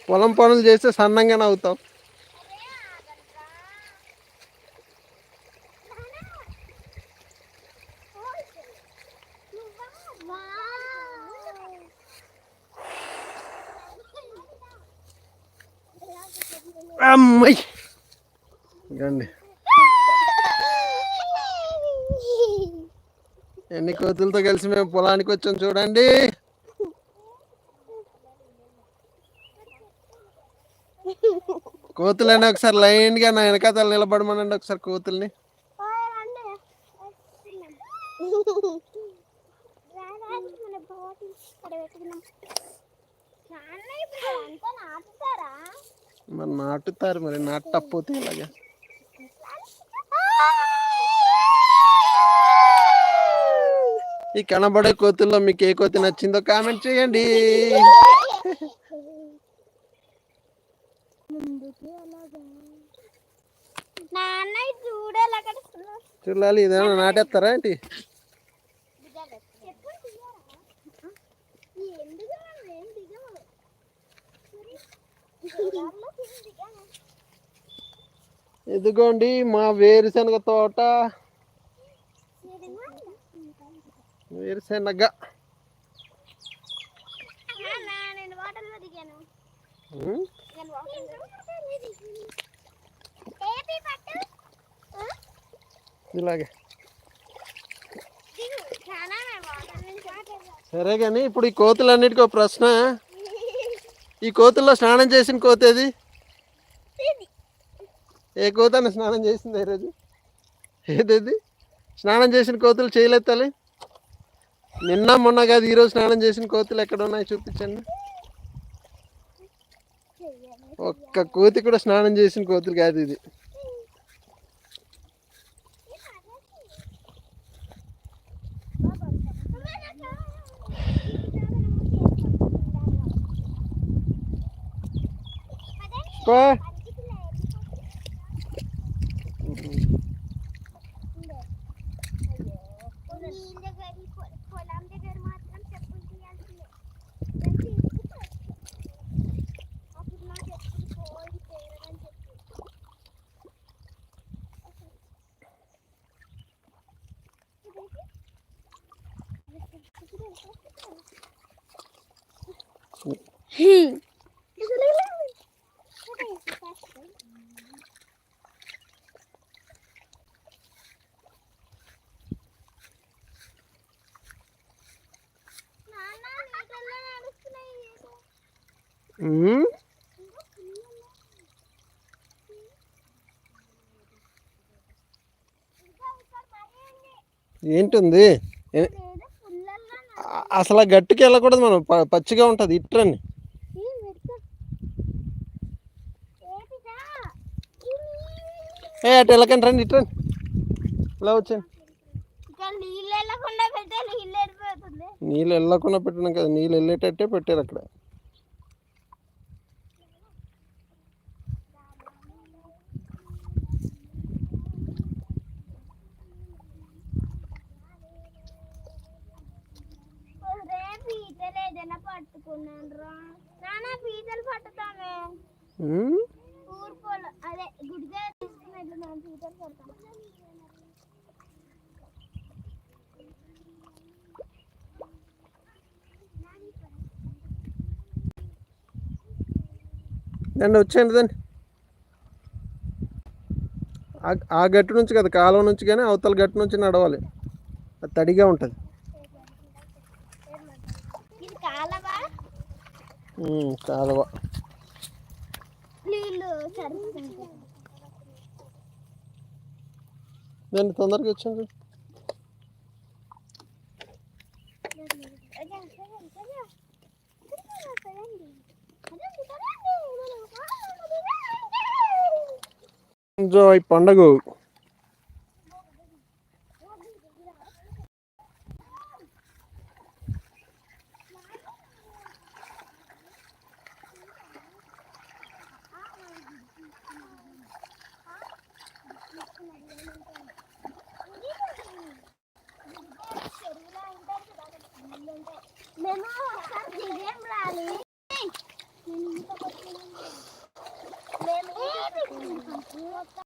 పొలం పనులు చేస్తే సన్నంగానే అవుతావు. అమ్మాయి ఇదండి ఎన్ని కోతులతో కలిసి మేము పొలానికి వచ్చాం చూడండి. కోతులని ఒకసారి లైన్గా నా వెనకాతలు నిలబడమనండి ఒకసారి కోతుల్ని. మరి నాటుతారు, మరి నాటకపోతే ఇలాగా. ఈ కనబడే కోతుల్లో మీకు ఏ కోతి నచ్చిందో కామెంట్ చేయండి. చూడాలి, ఇదేమన్నా నాటేస్తారా ఏంటి? ఇదిగోండి మా వేరుశనగ తోట. వేరుశనగ ఇలాగే. సరే కానీ ఇప్పుడు ఈ కోతులన్నిటికీ ఒక ప్రశ్న. ఈ కోతుల్లో స్నానం చేసిన కోతేది? ఏ కోతని స్నానం చేసింది ఈరోజు? ఏదేది స్నానం చేసిన కోతులు చేయలేతాలి? నిన్న మొన్న కాదు, ఈరోజు స్నానం చేసిన కోతులు ఎక్కడ ఉన్నాయి చూపించండి. ఒక్క కోతి కూడా స్నానం చేసిన కోతులు కాదు ఇది. ఏంటుంది అసలు? గట్టుకి వెళ్ళకూడదు మనం, పచ్చిగా ఉంటుంది. ఇట్రండి. అటు వెళ్ళకండి, రండి ఇట్రండి. ఇలా వచ్చాను. నీళ్ళు వెళ్ళకుండా పెట్టినాం కదా, నీళ్ళు వెళ్ళేటట్టే పెట్టారు అక్కడ. దాన్ని వచ్చేయండి. దాన్ని ఆ గట్టు నుంచి కదా, కాలువ నుంచి, కానీ అవతల గట్టు నుంచి నడవాలి. అది తడిగా ఉంటుంది. కాలువ దాన్ని తొందరగా వచ్చాను. ఎంజాయ్ పండగ. మేము